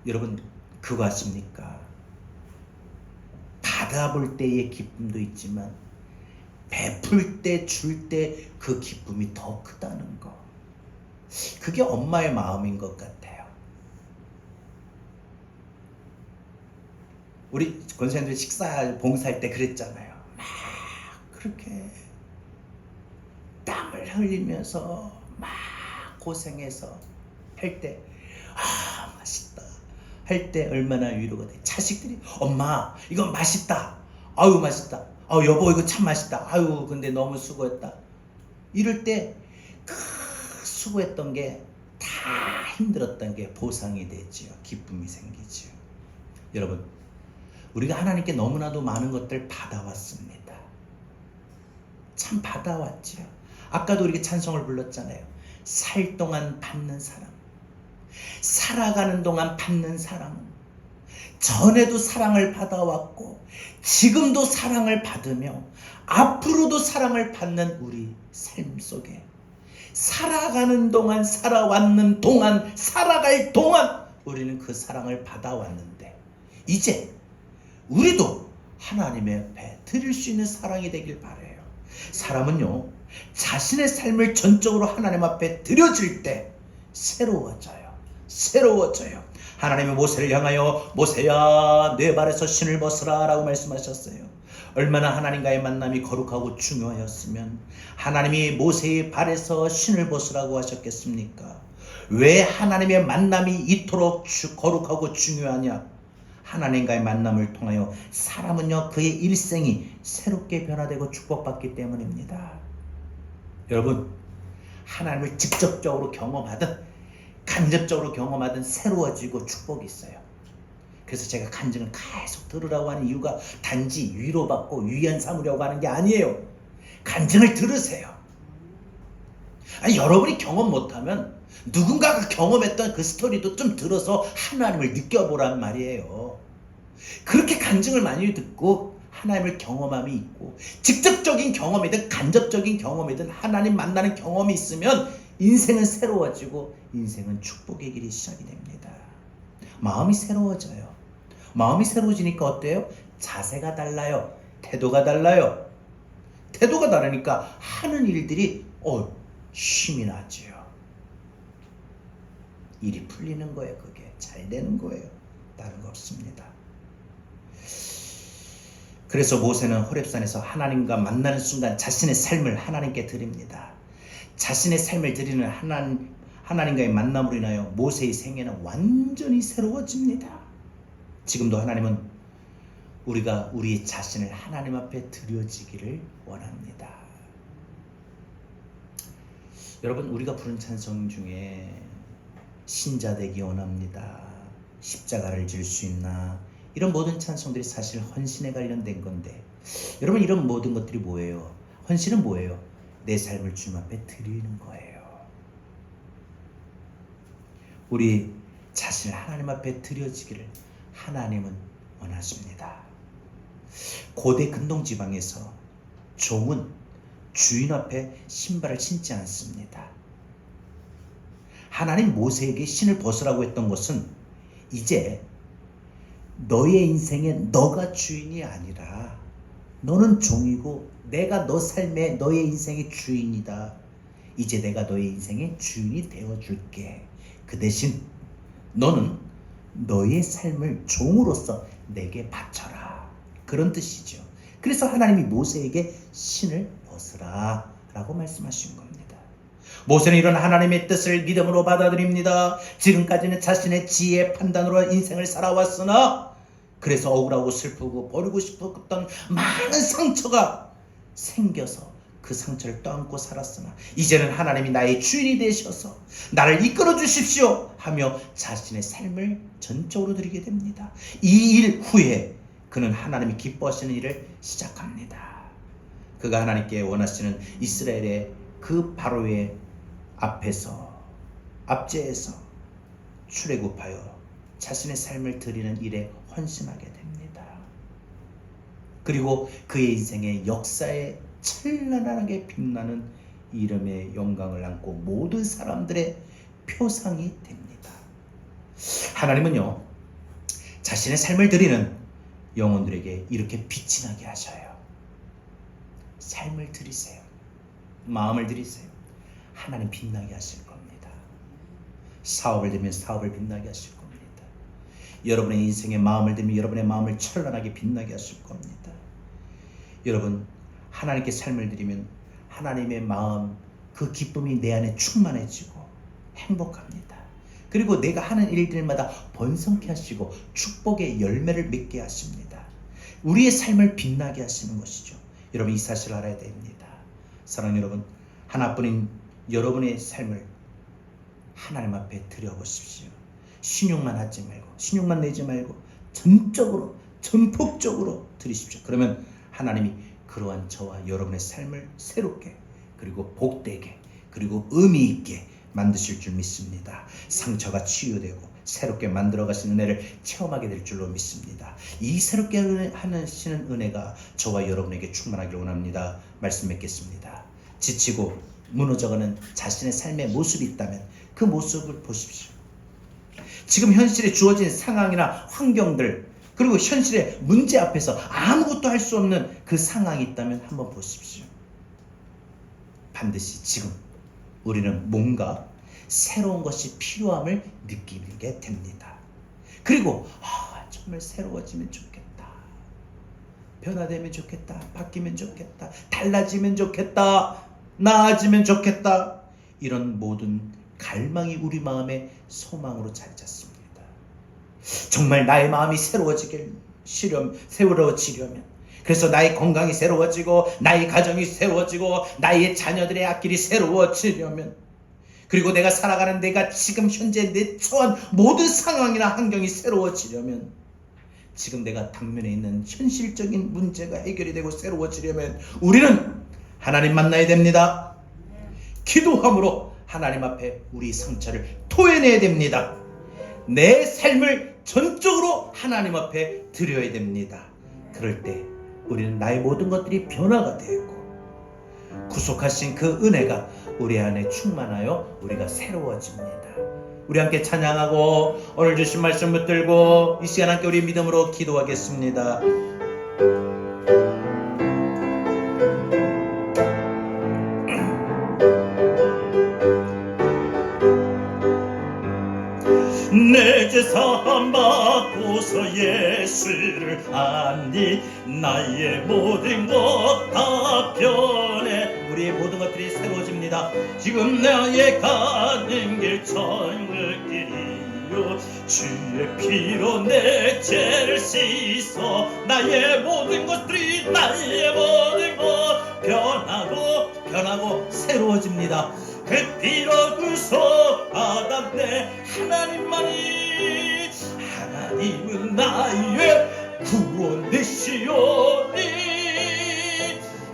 여러분, 그거 아십니까? 받아볼 때의 기쁨도 있지만 베풀 때, 줄 때 그 기쁨이 더 크다는 거. 그게 엄마의 마음인 것 같아요. 우리 권사님들 식사 봉사할 때 그랬잖아요. 막 그렇게 땀을 흘리면서 막 고생해서 할 때, 맛있다 할 때 얼마나 위로가 돼. 자식들이 엄마 이거 맛있다, 아유 맛있다, 아유 여보 이거 참 맛있다, 아유 근데 너무 수고했다, 이럴 때 그 수고했던 게 다 힘들었던 게 보상이 되지요. 기쁨이 생기지요. 여러분, 우리가 하나님께 너무나도 많은 것들 받아왔습니다. 참 받아왔지요. 아까도 우리가 찬송을 불렀잖아요. 살 동안 받는 사람, 살아가는 동안 받는 사람은 전에도 사랑을 받아왔고 지금도 사랑을 받으며 앞으로도 사랑을 받는 우리 삶 속에 살아가는 동안, 살아왔는 동안, 살아갈 동안 우리는 그 사랑을 받아왔는데 이제 우리도 하나님의 앞에 드릴 수 있는 사랑이 되길 바라요. 사람은요, 자신의 삶을 전적으로 하나님 앞에 드려질 때 새로워져요. 새로워져요. 하나님이 모세를 향하여 모세야 내 발에서 신을 벗으라 라고 말씀하셨어요. 얼마나 하나님과의 만남이 거룩하고 중요하였으면 하나님이 모세의 발에서 신을 벗으라고 하셨겠습니까? 왜 하나님의 만남이 이토록 거룩하고 중요하냐? 하나님과의 만남을 통하여 사람은요, 그의 일생이 새롭게 변화되고 축복받기 때문입니다. 여러분, 하나님을 직접적으로 경험하든 간접적으로 경험하든 새로워지고 축복이 있어요. 그래서 제가 간증을 계속 들으라고 하는 이유가 단지 위로받고 위안 삼으려고 하는 게 아니에요. 간증을 들으세요. 아니, 여러분이 경험 못하면 누군가가 경험했던 그 스토리도 좀 들어서 하나님을 느껴보란 말이에요. 그렇게 간증을 많이 듣고 하나님을 경험함이 있고 직접적인 경험이든 간접적인 경험이든 하나님 만나는 경험이 있으면 인생은 새로워지고 인생은 축복의 길이 시작이 됩니다. 마음이 새로워져요. 마음이 새로워지니까 어때요? 자세가 달라요. 태도가 달라요. 태도가 다르니까 하는 일들이 힘이 나지요. 일이 풀리는 거예요. 그게 잘 되는 거예요. 다른 거 없습니다. 그래서 모세는 호렙산에서 하나님과 만나는 순간 자신의 삶을 하나님께 드립니다. 자신의 삶을 드리는 하나님과의 만남으로 인하여 모세의 생애는 완전히 새로워집니다. 지금도 하나님은 우리가 우리 자신을 하나님 앞에 드려지기를 원합니다. 여러분, 우리가 부른 찬송 중에 신자 되기 원합니다, 십자가를 질 수 있나, 이런 모든 찬송들이 사실 헌신에 관련된 건데, 여러분, 이런 모든 것들이 뭐예요? 헌신은 뭐예요? 내 삶을 주님 앞에 드리는 거예요. 우리 자신을 하나님 앞에 드려지기를 하나님은 원하십니다. 고대 근동지방에서 종은 주인 앞에 신발을 신지 않습니다. 하나님 모세에게 신을 벗으라고 했던 것은 이제 너의 인생에 너가 주인이 아니라 너는 종이고 내가 너 삶에 너의 인생의 주인이다. 이제 내가 너의 인생의 주인이 되어줄게. 그 대신 너는 너의 삶을 종으로서 내게 바쳐라. 그런 뜻이죠. 그래서 하나님이 모세에게 신을 벗으라 라고 말씀하신 겁니다. 모세는 이런 하나님의 뜻을 믿음으로 받아들입니다. 지금까지는 자신의 지혜 판단으로 인생을 살아왔으나 그래서 억울하고 슬프고 버리고 싶었던 많은 상처가 생겨서 그 상처를 떠안고 살았으나 이제는 하나님이 나의 주인이 되셔서 나를 이끌어 주십시오 하며 자신의 삶을 전적으로 드리게 됩니다. 이 일 후에 그는 하나님이 기뻐하시는 일을 시작합니다. 그가 하나님께 원하시는 이스라엘의 그 바로의 앞제에서 출애굽하여 자신의 삶을 드리는 일에 헌신하게 됩니다. 그리고 그의 인생의 역사에 찬란하게 빛나는 이름의 영광을 안고 모든 사람들의 표상이 됩니다. 하나님은요, 자신의 삶을 드리는 영혼들에게 이렇게 빛이 나게 하셔요. 삶을 드리세요. 마음을 드리세요. 하나님 빛나게 하실 겁니다. 사업을 들면 사업을 빛나게 하실 겁니다. 여러분의 인생에 마음을 들면 여러분의 마음을 찬란하게 빛나게 하실 겁니다. 여러분, 하나님께 삶을 드리면 하나님의 마음, 그 기쁨이 내 안에 충만해지고 행복합니다. 그리고 내가 하는 일들마다 번성케 하시고 축복의 열매를 맺게 하십니다. 우리의 삶을 빛나게 하시는 것이죠. 여러분, 이 사실을 알아야 됩니다. 사랑하는 여러분, 하나뿐인 여러분의 삶을 하나님 앞에 드려보십시오. 신용만 하지 말고, 신용만 내지 말고 전적으로, 전폭적으로 드리십시오. 그러면 하나님이 그러한 저와 여러분의 삶을 새롭게, 그리고 복되게, 그리고 의미 있게 만드실 줄 믿습니다. 상처가 치유되고 새롭게 만들어 가신 은혜를 체험하게 될 줄로 믿습니다. 이 새롭게 하시는 은혜가 저와 여러분에게 충만하기를 원합니다. 말씀 맺겠습니다. 지치고 무너져가는 자신의 삶의 모습이 있다면 그 모습을 보십시오. 지금 현실에 주어진 상황이나 환경들, 그리고 현실의 문제 앞에서 아무것도 할 수 없는 그 상황이 있다면 한번 보십시오. 반드시 지금 우리는 뭔가 새로운 것이 필요함을 느끼게 됩니다. 그리고 정말 새로워지면 좋겠다, 변화되면 좋겠다, 바뀌면 좋겠다, 달라지면 좋겠다, 나아지면 좋겠다, 이런 모든 갈망이 우리 마음의 소망으로 자리 잡습니다. 정말 나의 마음이 새로워지려면, 그래서 나의 건강이 새로워지고 나의 가정이 새로워지고 나의 자녀들의 앞길이 새로워지려면, 그리고 내가 살아가는 내가 지금 현재 내 처한 모든 상황이나 환경이 새로워지려면, 지금 내가 당면에 있는 현실적인 문제가 해결이 되고 새로워지려면 우리는 하나님 만나야 됩니다. 기도함으로 하나님 앞에 우리 상처를 토해내야 됩니다. 내 삶을 전적으로 하나님 앞에 드려야 됩니다. 그럴 때 우리는 나의 모든 것들이 변화가 되고 구속하신 그 은혜가 우리 안에 충만하여 우리가 새로워집니다. 우리 함께 찬양하고 오늘 주신 말씀 붙들고 이 시간 함께 우리 믿음으로 기도하겠습니다. 내 제사 받고서 예수를 아니 나의 모든 것 다 변해 우리의 모든 것들이 새로워집니다. 지금 나의 가는 길 천국길이요 주의 피로 내 죄를 씻어 나의 모든 것들이 변하고 새로워집니다. 그 피로 구속받았네. 하나님은 나의 구원 되시오니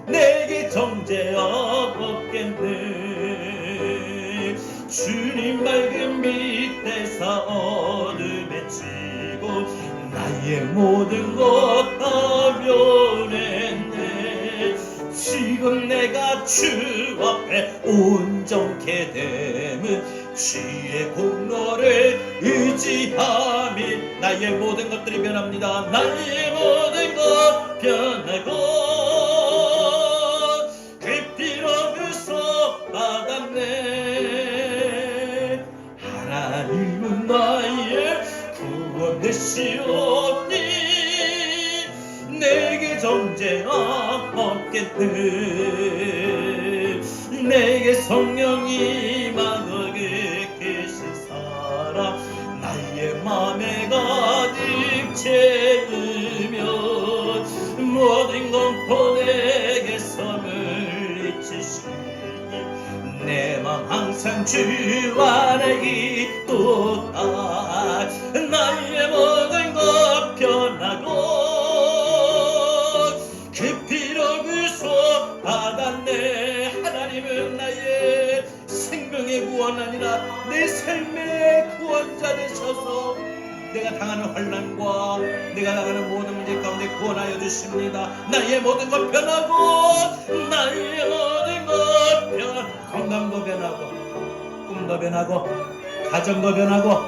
내게 정죄 없겠네. 주님 맑은 빛 대사 어둠에 지고 나의 모든 것 다 변했네. 지금 내가 주 앞에 온전케 됨은 주의 공로를 의지함이 나의 나의 모든 것들이 변합니다. 나의 모든 것 변하고 그 피로 그서 받았네. 하나님은 나의 구원 되시오니 내게 정죄가 없겠네. 내게 성령이 임하게 계시사라. 나의 맘에 가득 채우며 모든 공포 내게 섬을 잊으시니 내 맘 항상 주 안에 있도다. 나의 모든 것 변하고 그 피로 그소 받았네. 하나님은 나의 생명의 구원 아니라 내 삶의 구원자 되셔서 내가 당하는 환난과 내가 당하는 모든 문제 가운데 구원하여 주십니다. 나의 모든 것 변하고 나의 모든 것 건강도 변하고 꿈도 변하고 가정도 변하고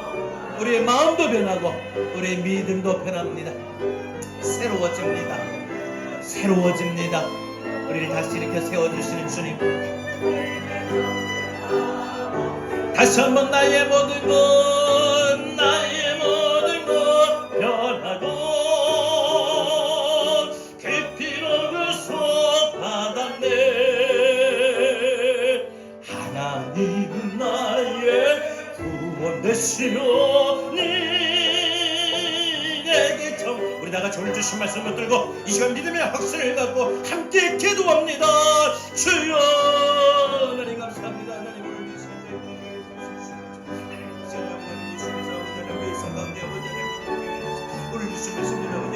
우리의 마음도 변하고 우리의 믿음도 변합니다. 새로워집니다. 새로워집니다. 우리를 다시 일으켜 세워주시는 주님, 다시 한번 나의 모든 것 변하고 그 피로 그소 받았네. 하나님은 나의 구원 되시오니 내게 우리 다같이 오늘 주신 말씀을 들고 이 시간 믿음의 확신을 갖고 함께 기도합니다. 주여 하나님 감사합니다. 하나님 오늘 이 시간 오늘 주신 말씀을 아버지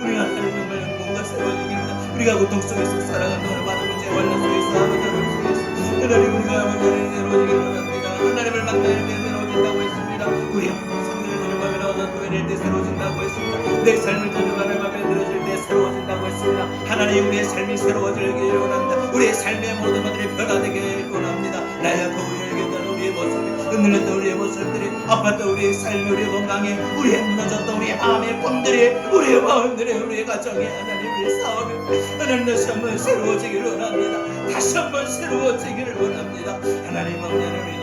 우리 하나님 정말 뭔가 새로워지기입니다. 우리가 고통 속에서 살아가는 많은 문제 환난 속에서 아버지 하나님 우리가 아버지 새로워지기를 원합니다. 하나님을 만날 때 새로워진다고 했습니다. 우리 삶을 거듭하며 얻은 도회를 때 새로워진다고 했습니다. 내 삶을 거듭하며 들어질 때 새로워진다고 했습니다. 하나님 우리의 삶이 새로워지기를 원합니다. 우리의 삶의 모든 것들이 변화되기를 원합니다. 나약하고 열겠던 우리의 모습, 흔들렸던 우리의 모습들이, 아팠던 우리의 삶, 우리의 건강에, 우리의 무너졌던 우리의 마음의 꿈들이, 우리의 마음들이, 우리의 가정에, 하나님 우리의 사업에 하나님 다시 한번 새로워지기를 원합니다. 다시 한번 새로워지기를 원합니다. 하나님 하나님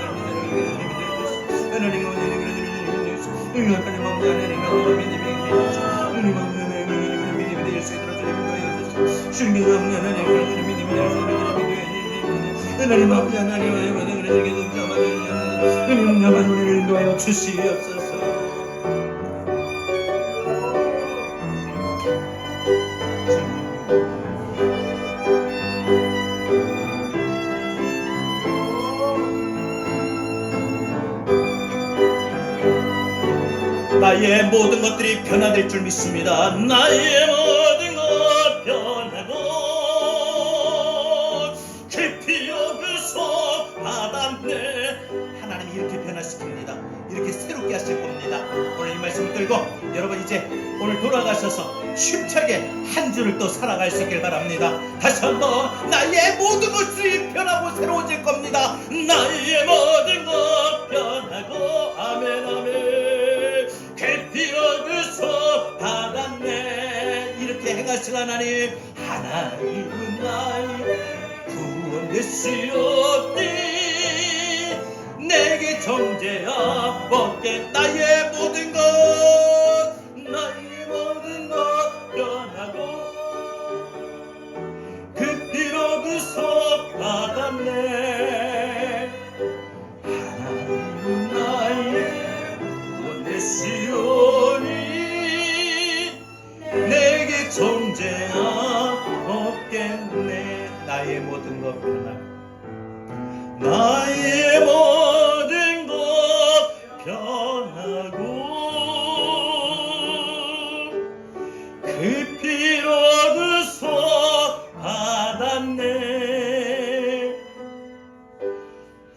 나만 우리를 인도하여 주시옵소서. 나의 모든 것들이 변화될 줄 믿습니다. 나의 모든 것 변하고 깊이 여기서 받았네. 하나님이 이렇게 변화시킵니다. 이렇게 새롭게 하실 겁니다. 오늘 이 말씀을 들고 여러분 이제 오늘 돌아가셔서 힘차게 한 주를 또 살아갈 수 있길 바랍니다. 다시 한번 나의 모든 것이 변하고 새로워질 겁니다. 나의 모든 것 변하고 아멘 아멘. 깊이로 그서 받았네. 이렇게 행하실 하나님, 하나님은 나의 구원 되시옵니 내게 정죄야 먹게 나의 모든 것 변하고 그 피로 그서 받았네. 하나님은 나의 구원 되시오니 내게 정죄야 없겠네. 나의 모든 것 변하고 나의 모든 것 변하고 그 피로 그서 받았네.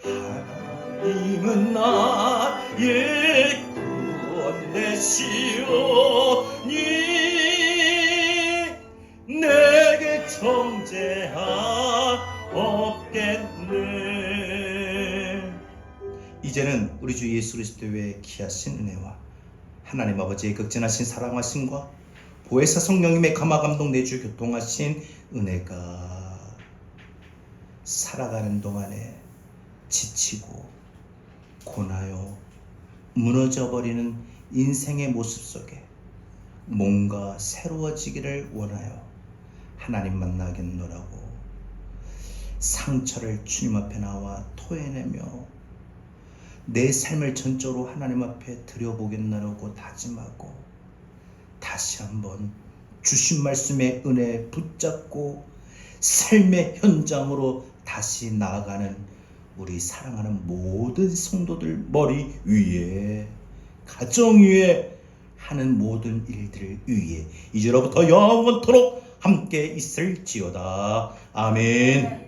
하나님은 나의 구원 되시오니 내게 정죄하 없겠네. 이제는 우리 주 예수 그리스도의 귀하신 은혜와 하나님 아버지의 극진하신 사랑하심과 보혜사 성령님의 감화 감동 내주 교통하신 은혜가 살아가는 동안에 지치고 고나요 무너져버리는 인생의 모습 속에 뭔가 새로워지기를 원하여 하나님 만나겠노라고 상처를 주님 앞에 나와 토해내며 내 삶을 전적으로 하나님 앞에 드려보겠노라고 다짐하고 다시 한번 주신 말씀의 은혜에 붙잡고 삶의 현장으로 다시 나아가는 우리 사랑하는 모든 성도들 머리 위에 가정 위에 하는 모든 일들 위에 이제로부터 영원토록 함께 있을지어다. 아멘.